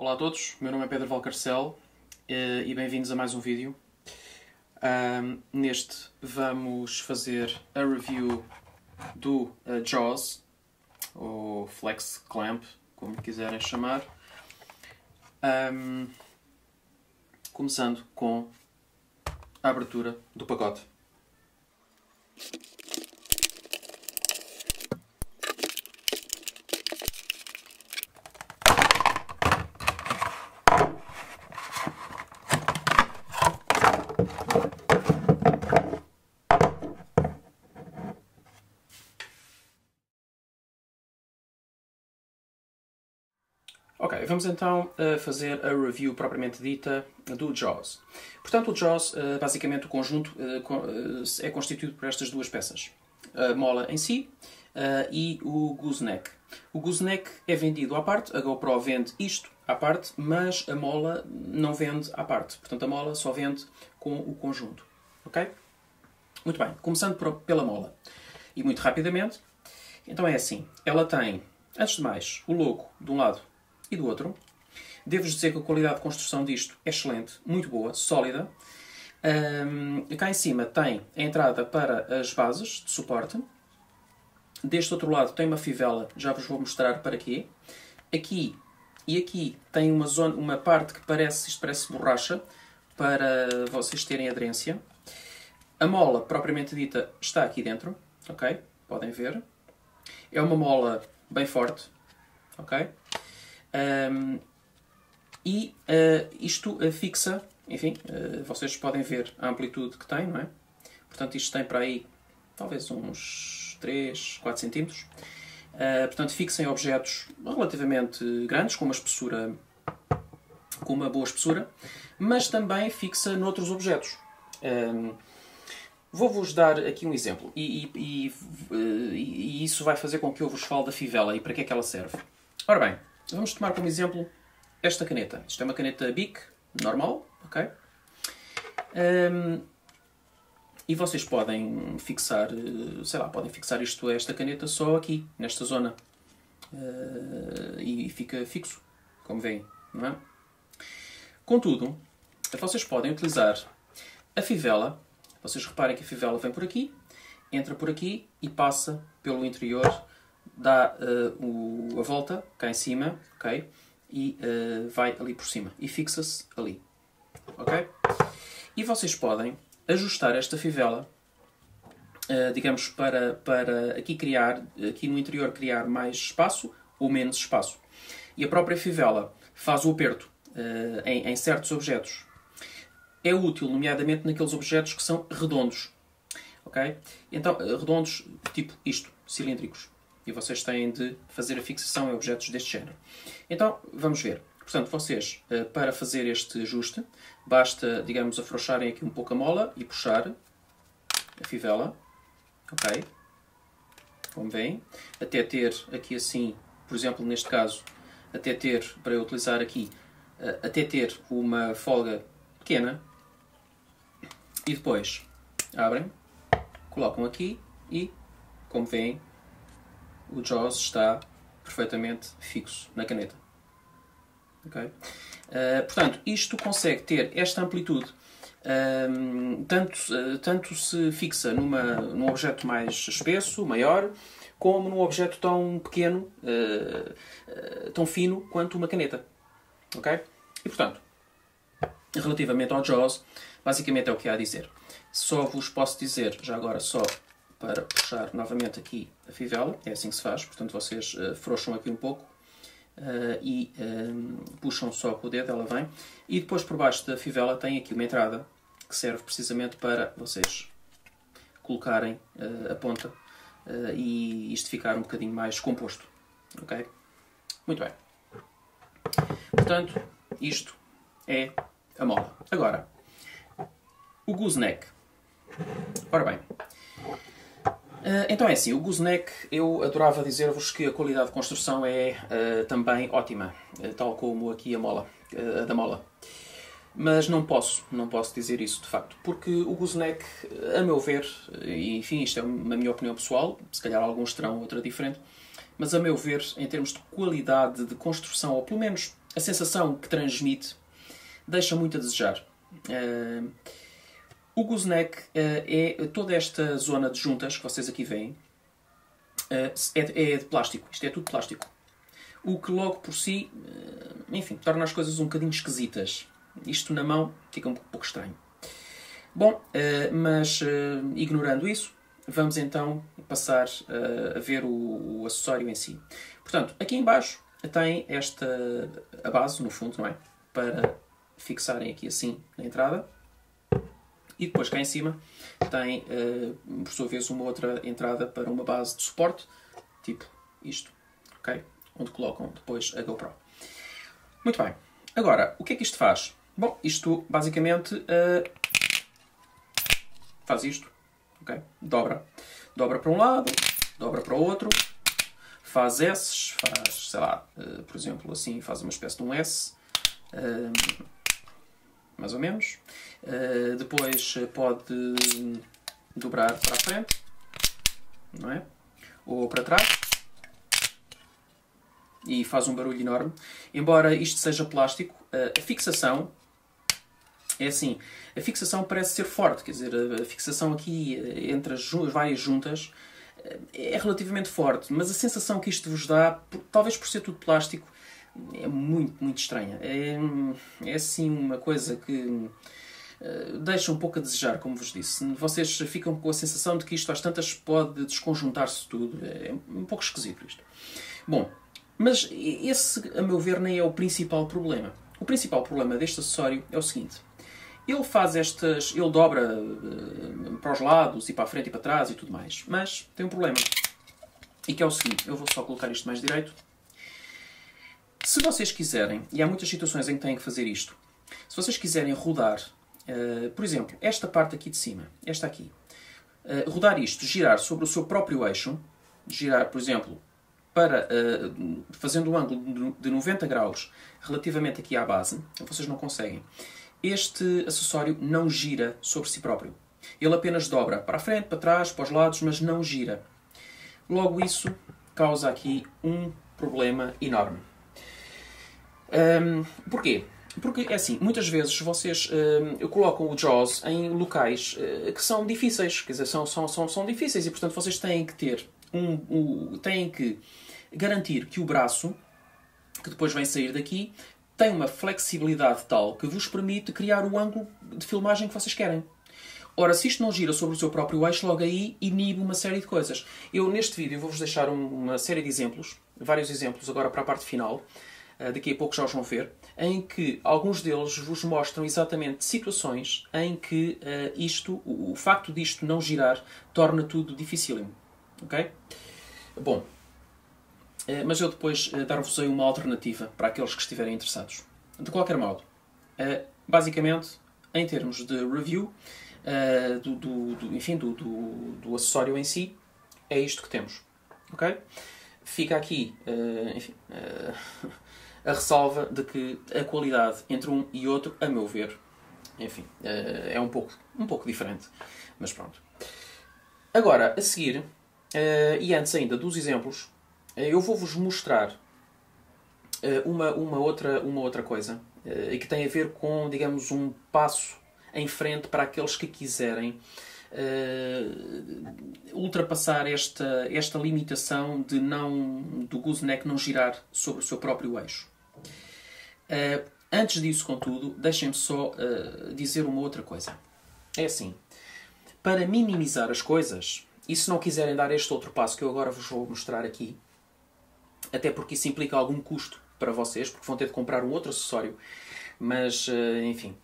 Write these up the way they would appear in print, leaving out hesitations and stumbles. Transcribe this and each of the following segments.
Olá a todos, meu nome é Pedro Valcarcel e bem-vindos a mais um vídeo. Neste vamos fazer a review do JAWS, ou Flex Clamp, como quiserem chamar. Começando com a abertura do pacote. Ok, vamos então fazer a review propriamente dita do JAWS. Portanto, o JAWS, basicamente o conjunto, é constituído por estas duas peças. A mola em si e o gooseneck. O gooseneck é vendido à parte, a GoPro vende isto à parte, mas a mola não vende à parte. Portanto, a mola só vende com o conjunto. Ok? Muito bem, começando pela mola. E muito rapidamente, então é assim. Ela tem, antes de mais, o logo de um lado e do outro. Devo-vos dizer que a qualidade de construção disto é excelente, muito boa, sólida. Cá em cima tem a entrada para as bases de suporte. Deste outro lado tem uma fivela, já vos vou mostrar para quê. Aqui e aqui tem uma zona, uma parte que parece borracha, para vocês terem aderência. A mola, propriamente dita, está aqui dentro, ok? Podem ver. É uma mola bem forte, ok? Isto fixa, enfim, vocês podem ver a amplitude que tem, não é? Portanto, isto tem para aí, talvez uns 3, 4 centímetros. Portanto, fixa em objetos relativamente grandes, com uma boa espessura, mas também fixa noutros objetos. Vou-vos dar aqui um exemplo, e isso vai fazer com que eu vos fale da fivela e para que é que ela serve. Ora bem, vamos tomar como exemplo esta caneta. Isto é uma caneta Bic, normal, ok? E vocês podem fixar, sei lá, podem fixar esta caneta só aqui, nesta zona. E fica fixo, como veem, não é? Contudo, vocês podem utilizar a fivela. Vocês reparem que a fivela vem por aqui, entra por aqui e passa pelo interior, dá a volta cá em cima, ok? E vai ali por cima e fixa-se ali, ok? E vocês podem ajustar esta fivela, digamos, para aqui no interior criar mais espaço ou menos espaço. E a própria fivela faz o aperto em certos objetos. É útil, nomeadamente, naqueles objetos que são redondos, ok? Então, redondos tipo isto, cilíndricos. E vocês têm de fazer a fixação em objetos deste género. Então, vamos ver. Portanto, vocês, para fazer este ajuste, basta, digamos, afrouxarem aqui um pouco a mola e puxar a fivela. Ok? Como veem. Até ter aqui assim, por exemplo, neste caso, até ter, para eu utilizar aqui, até ter uma folga pequena. E depois, abrem, colocam aqui e, como veem, o JAWS está perfeitamente fixo na caneta. Okay? Portanto, isto consegue ter esta amplitude, tanto se fixa num objeto mais espesso, maior, como num objeto tão pequeno, tão fino quanto uma caneta. Okay? E, portanto, relativamente ao JAWS, basicamente é o que há a dizer. Só vos posso dizer, já agora, só para puxar novamente aqui a fivela, é assim que se faz, portanto vocês afrouxam aqui um pouco e puxam só com o dedo, ela vem. E depois por baixo da fivela tem aqui uma entrada que serve precisamente para vocês colocarem a ponta e isto ficar um bocadinho mais composto. Ok? Muito bem. Portanto, isto é a mola. Agora, o gooseneck. Ora bem, então é assim, o gooseneck, eu adorava dizer-vos que a qualidade de construção é também ótima, tal como aqui a da mola. Mas não posso dizer isso de facto, porque o gooseneck, a meu ver, e enfim, isto é uma minha opinião pessoal, se calhar alguns terão outra diferente, mas a meu ver, em termos de qualidade de construção, ou pelo menos a sensação que transmite deixa muito a desejar. O gooseneck é toda esta zona de juntas que vocês aqui veem, é de plástico. Isto é tudo plástico. O que logo por si, enfim, torna as coisas um bocadinho esquisitas. Isto na mão fica um pouco estranho. Bom, mas ignorando isso, vamos então passar a ver o acessório em si. Portanto, aqui em baixo tem a base, no fundo, não é? Para fixarem aqui assim na entrada. E depois cá em cima tem, por sua vez, uma outra entrada para uma base de suporte, tipo isto, ok? Onde colocam depois a GoPro. Muito bem. Agora, o que é que isto faz? Bom, isto basicamente faz isto, ok? Dobra. Dobra para um lado, dobra para o outro, faz S, faz, sei lá, por exemplo, assim, faz uma espécie de um S, mais ou menos. Depois pode dobrar para a frente, não é? Ou para trás. E faz um barulho enorme. Embora isto seja plástico, a fixação é assim. A fixação parece ser forte. Quer dizer, a fixação aqui entre as várias juntas é relativamente forte. Mas a sensação que isto vos dá, talvez por ser tudo plástico, é muito, muito estranha. É assim uma coisa que deixa um pouco a desejar, como vos disse. Vocês ficam com a sensação de que isto às tantas pode desconjuntar-se tudo. É um pouco esquisito isto. Bom, mas esse, a meu ver, nem é o principal problema. O principal problema deste acessório é o seguinte. Ele faz ele dobra para os lados e para a frente e para trás e tudo mais. Mas tem um problema. E que é o seguinte. Eu vou só colocar isto mais direito. Se vocês quiserem, e há muitas situações em que têm que fazer isto, se vocês quiserem rodar, por exemplo, esta parte aqui de cima, esta aqui, rodar isto, girar sobre o seu próprio eixo, girar, por exemplo, para, fazendo um ângulo de 90 graus relativamente aqui à base, vocês não conseguem. Este acessório não gira sobre si próprio. Ele apenas dobra para a frente, para trás, para os lados, mas não gira. Logo isso causa aqui um problema enorme. Porquê? Porque, é assim, muitas vezes vocês colocam o JAWS em locais que são difíceis. Quer dizer, são difíceis e, portanto, vocês têm que ter têm que garantir que o braço, que depois vem sair daqui, tem uma flexibilidade tal que vos permite criar o ângulo de filmagem que vocês querem. Ora, se isto não gira sobre o seu próprio eixo, logo aí inibe uma série de coisas. Eu, neste vídeo, vou-vos deixar uma série de exemplos, vários exemplos agora para a parte final, daqui a pouco já os vão ver, em que alguns deles vos mostram exatamente situações em que o facto disto não girar torna tudo dificílimo. Ok? Bom, mas eu depois dar-vos-ei uma alternativa para aqueles que estiverem interessados. De qualquer modo, basicamente, em termos de review do acessório em si, é isto que temos. Ok? Fica aqui, a ressalva de que a qualidade entre um e outro, a meu ver, enfim, é um pouco diferente. Mas pronto. Agora, a seguir, e antes ainda dos exemplos, eu vou-vos mostrar uma outra coisa que tem a ver com, digamos, um passo em frente para aqueles que quiserem ultrapassar esta limitação do gooseneck não girar sobre o seu próprio eixo. Antes disso, contudo, deixem-me só dizer uma outra coisa. É assim, para minimizar as coisas, e se não quiserem dar este outro passo que eu agora vos vou mostrar aqui, até porque isso implica algum custo para vocês, porque vão ter de comprar um outro acessório, mas, enfim,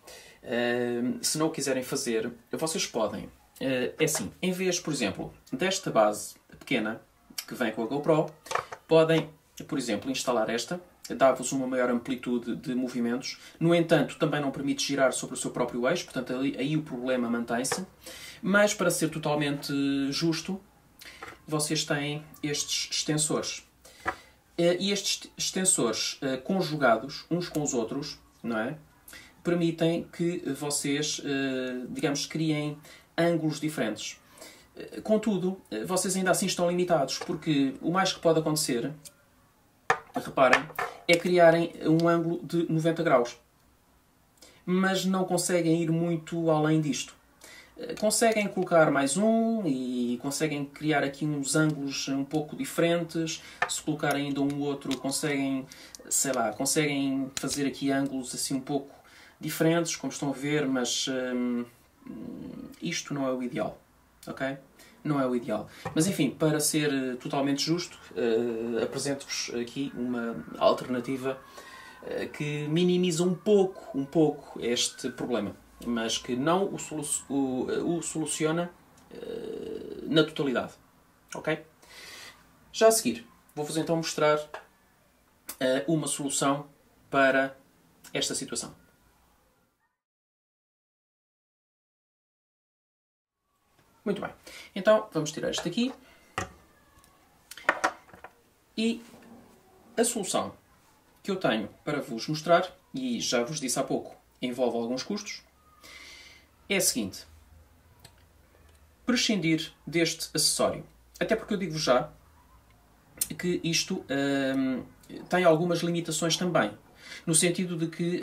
se não o quiserem fazer, vocês podem. É assim, em vez, por exemplo, desta base pequena que vem com a GoPro, podem, por exemplo, instalar esta, dá-vos uma maior amplitude de movimentos. No entanto, também não permite girar sobre o seu próprio eixo, portanto, aí o problema mantém-se. Mas, para ser totalmente justo, vocês têm estes extensores. E estes extensores, conjugados uns com os outros, não é? Permitem que vocês, digamos, criem ângulos diferentes. Contudo, vocês ainda assim estão limitados, porque o mais que pode acontecer, reparem, é criarem um ângulo de 90 graus. Mas não conseguem ir muito além disto. Conseguem colocar mais um e conseguem criar aqui uns ângulos um pouco diferentes. Se colocar ainda um outro, conseguem, sei lá, conseguem fazer aqui ângulos assim um pouco diferentes, como estão a ver, mas isto não é o ideal, ok? Não é o ideal. Mas enfim, para ser totalmente justo, apresento-vos aqui uma alternativa que minimiza um pouco este problema, mas que não o soluciona na totalidade, ok? Já a seguir, vou-vos então mostrar uma solução para esta situação. Muito bem. Então, vamos tirar isto aqui. E a solução que eu tenho para vos mostrar, e já vos disse há pouco, envolve alguns custos, é a seguinte. Prescindir deste acessório. Até porque eu digo-vos já que isto tem algumas limitações também. No sentido de que,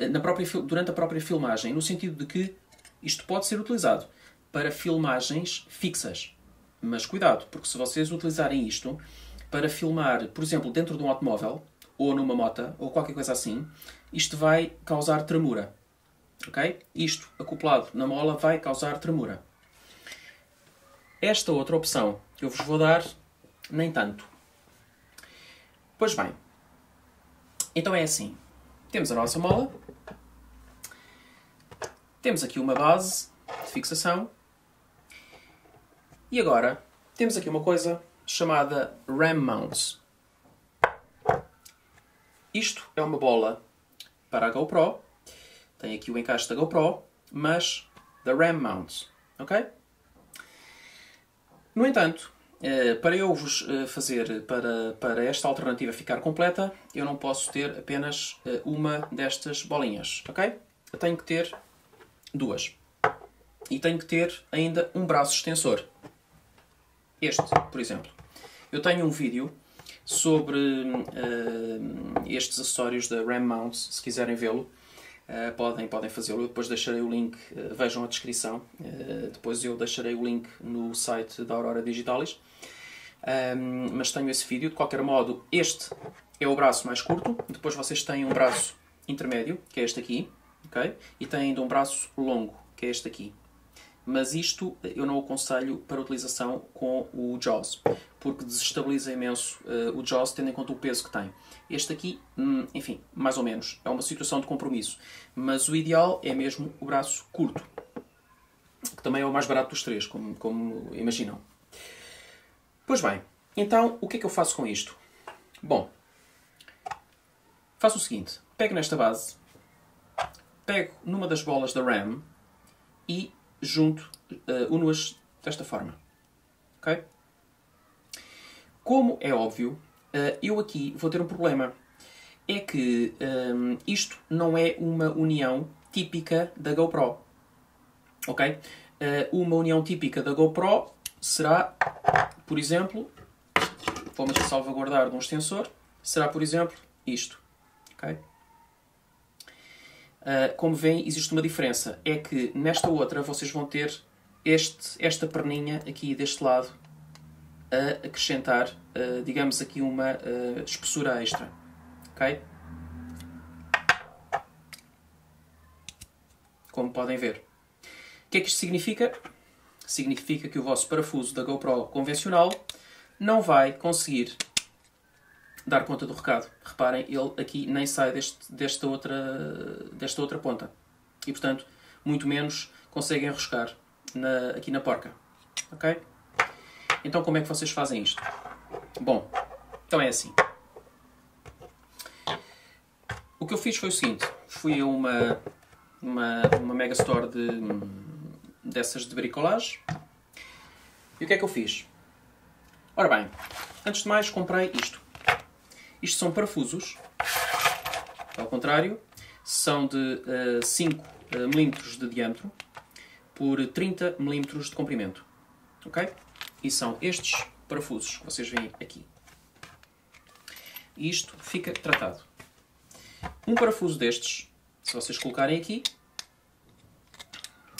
durante a própria filmagem, no sentido de que isto pode ser utilizado para filmagens fixas. Mas cuidado, porque se vocês utilizarem isto para filmar, por exemplo, dentro de um automóvel, ou numa moto, ou qualquer coisa assim, isto vai causar tremura. Ok? Isto, acoplado na mola, vai causar tremura. Esta outra opção que eu vos vou dar, nem tanto. Pois bem, então é assim. Temos a nossa mola. Temos aqui uma base de fixação. E agora, temos aqui uma coisa chamada Ram Mounts. Isto é uma bola para a GoPro. Tem aqui o encaixe da GoPro, mas da Ram Mounts. Ok? No entanto, para eu vos fazer, para esta alternativa ficar completa, eu não posso ter apenas uma destas bolinhas. Ok? Eu tenho que ter duas. E tenho que ter ainda um braço extensor. Este, por exemplo. Eu tenho um vídeo sobre estes acessórios da Ram Mounts, se quiserem vê-lo. Podem fazê-lo. Eu depois deixarei o link, vejam a descrição. Depois eu deixarei o link no site da Aurora Digitalis. Mas tenho esse vídeo. De qualquer modo, este é o braço mais curto. Depois vocês têm um braço intermédio, que é este aqui. Okay? E têm ainda um braço longo, que é este aqui. Mas isto eu não o aconselho para utilização com o JAWS, porque desestabiliza imenso o JAWS, tendo em conta o peso que tem. Este aqui, enfim, mais ou menos, é uma situação de compromisso. Mas o ideal é mesmo o braço curto, que também é o mais barato dos três, como imaginam. Pois bem, então o que é que eu faço com isto? Bom, faço o seguinte, pego nesta base, pego numa das bolas da RAM e junto, uno-as desta forma. Ok? Como é óbvio, eu aqui vou ter um problema. É que isto não é uma união típica da GoPro. Ok? Uma união típica da GoPro será, por exemplo, vamos salvaguardar de um extensor, será, por exemplo, isto. Ok? Como veem, existe uma diferença. É que nesta outra vocês vão ter esta perninha aqui deste lado a acrescentar, digamos aqui, uma espessura extra. Ok? Como podem ver. O que é que isto significa? Significa que o vosso parafuso da GoPro convencional não vai conseguir dar conta do recado. Reparem, ele aqui nem sai desta outra ponta. E, portanto, muito menos conseguem enroscar aqui na porca. Ok? Então, como é que vocês fazem isto? Bom, então é assim. O que eu fiz foi o seguinte. Fui a uma Megastore dessas de bricolage. E o que é que eu fiz? Ora bem, antes de mais comprei isto. Isto são parafusos, ao contrário, são de 5 mm de diâmetro por 30 mm de comprimento. Ok? E são estes parafusos que vocês veem aqui. E isto fica tratado. Um parafuso destes, se vocês colocarem aqui,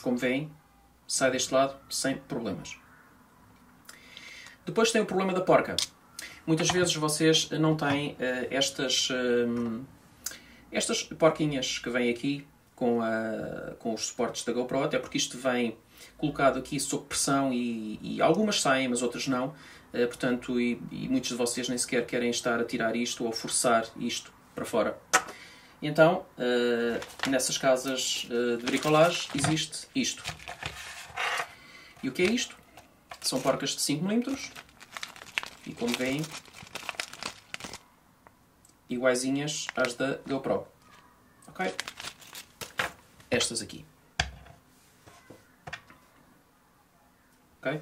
como veem, sai deste lado sem problemas. Depois tem o problema da porca. Muitas vezes vocês não têm estas porquinhas que vêm aqui com os suportes da GoPro, até porque isto vem colocado aqui sob pressão e algumas saem, mas outras não. Portanto, e muitos de vocês nem sequer querem estar a tirar isto ou forçar isto para fora. Então, nessas casas de bricolagem existe isto. E o que é isto? São porcas de 5mm e, como veem, iguaizinhas às da GoPro. Ok? Estas aqui. Ok?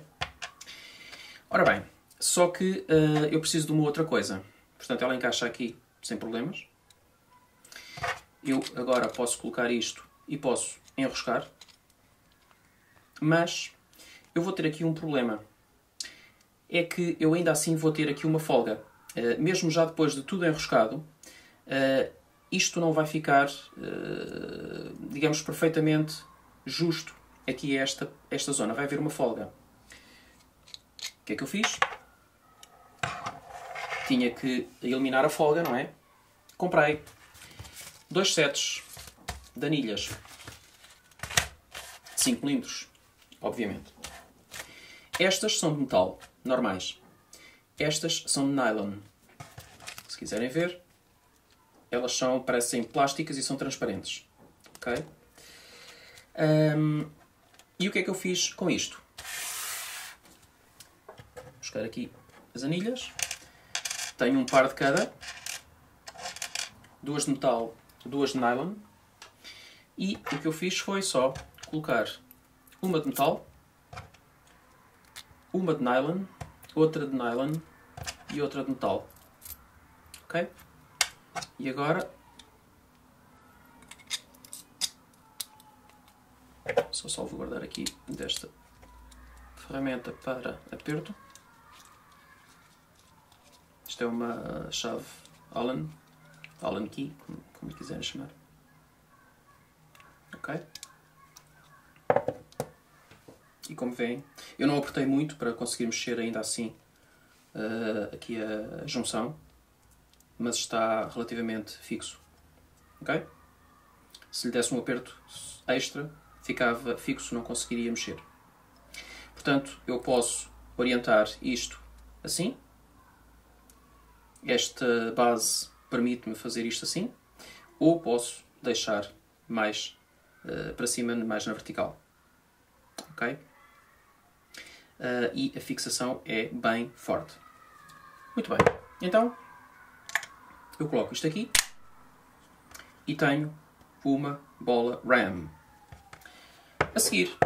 Ora bem, só que eu preciso de uma outra coisa. Portanto, ela encaixa aqui sem problemas. Eu agora posso colocar isto e posso enroscar. Mas eu vou ter aqui um problema. É que eu ainda assim vou ter aqui uma folga. Mesmo já depois de tudo enroscado, isto não vai ficar, digamos, perfeitamente justo aqui esta zona. Vai haver uma folga. O que é que eu fiz? Tinha que eliminar a folga, não é? Comprei 2 sets de anilhas de 5mm, obviamente. Estas são de metal, normais. Estas são de nylon. Se quiserem ver, elas parecem plásticas e são transparentes. Ok? E o que é que eu fiz com isto? Vou buscar aqui as anilhas. Tenho um par de cada. 2 de metal, 2 de nylon. E o que eu fiz foi só colocar uma de metal, uma de nylon, outra de nylon e outra de metal. Ok? E agora só salvaguardar aqui desta ferramenta para aperto. Isto é uma chave Allen Key, como lhe quiserem chamar. Ok? E como veem, eu não apertei muito para conseguir mexer ainda assim aqui a junção, mas está relativamente fixo. Ok? Se lhe desse um aperto extra, ficava fixo, não conseguiria mexer. Portanto, eu posso orientar isto assim. Esta base permite-me fazer isto assim. Ou posso deixar mais para cima, mais na vertical. Ok? E a fixação é bem forte. Muito bem. Então, eu coloco isto aqui e tenho uma bola RAM. A seguir,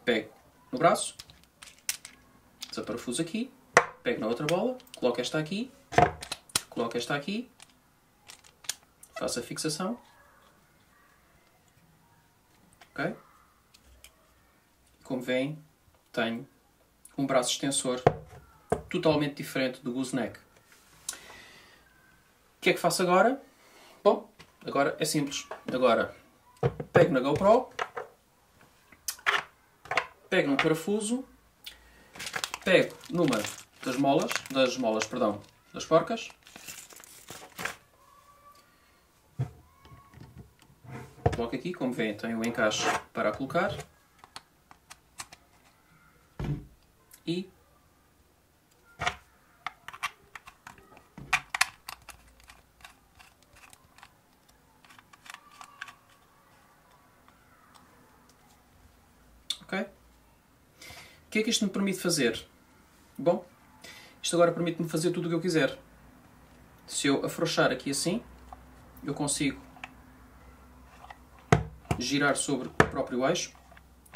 pego no braço, desaparafuso aqui, pego na outra bola, coloco esta aqui, faço a fixação. Ok? Como veem, tenho um braço extensor totalmente diferente do gooseneck. O que é que faço agora? Bom, agora é simples. Agora pego na GoPro, pego num parafuso, pego numa das porcas, coloco aqui, como veem, tem o encaixe para a colocar e ok? O que é que isto me permite fazer? Bom, isto agora permite-me fazer tudo o que eu quiser. Se eu afrouxar aqui assim, eu consigo girar sobre o próprio eixo,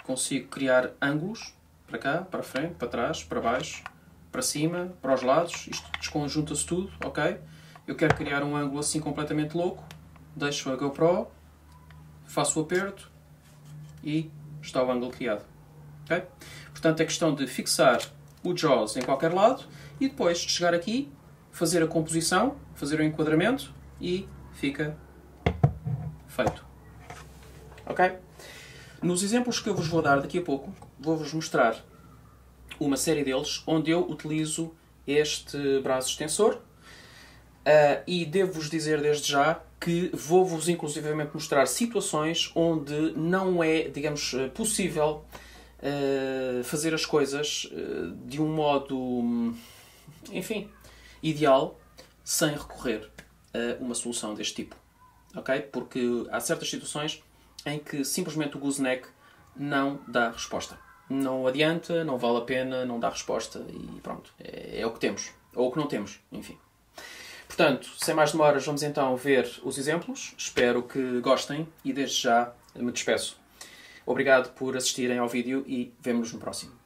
consigo criar ângulos para cá, para a frente, para trás, para baixo, para cima, para os lados, isto desconjunta-se tudo, ok? Eu quero criar um ângulo assim completamente louco, deixo a GoPro, faço o aperto e está o ângulo criado. Okay? Portanto, é questão de fixar o JAWS em qualquer lado e depois chegar aqui, fazer a composição, fazer o enquadramento e fica feito. Ok? Nos exemplos que eu vos vou dar daqui a pouco, vou-vos mostrar uma série deles onde eu utilizo este braço extensor e devo-vos dizer desde já que vou-vos inclusivamente mostrar situações onde não é, digamos, possível fazer as coisas de um modo, enfim, ideal, sem recorrer a uma solução deste tipo. Ok? Porque há certas situações em que simplesmente o gooseneck não dá resposta. Não adianta, não vale a pena, não dá resposta e pronto. É o que temos. Ou o que não temos, enfim. Portanto, sem mais demoras, vamos então ver os exemplos. Espero que gostem e desde já me despeço. Obrigado por assistirem ao vídeo e vemo-nos no próximo.